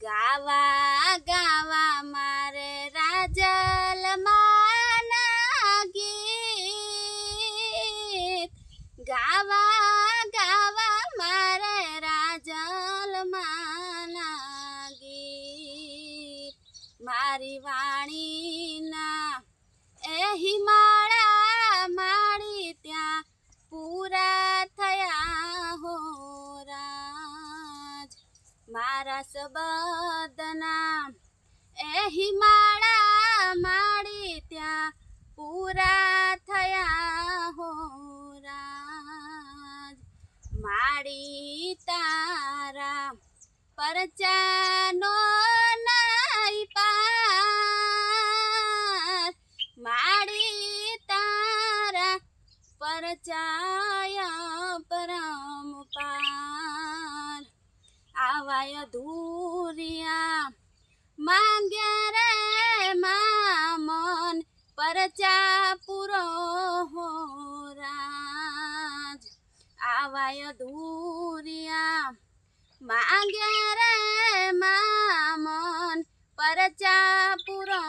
ગાવા ગાવા મારે રાજલમાના ગીત, ગાવા ગાવા મારે રાજલમાના ગીત, મારી વાણીના એ હિમાળા માળી ત્યાં પૂરા થયા હો રાજ, મારા સબદના એ હિમાળા માળી ત્યાં પૂરા થયા હો રાજ, માળી તારા પરચાનો નાઈ પાર, માળી તારા પરચાયા પરમ પાર, આવાય ધૂરિયા માંગ્યા રે મામન પરચા પૂરો હો રાજ, આવાય ધૂરિયા માંગ્યા રે મામન પરચા પૂરો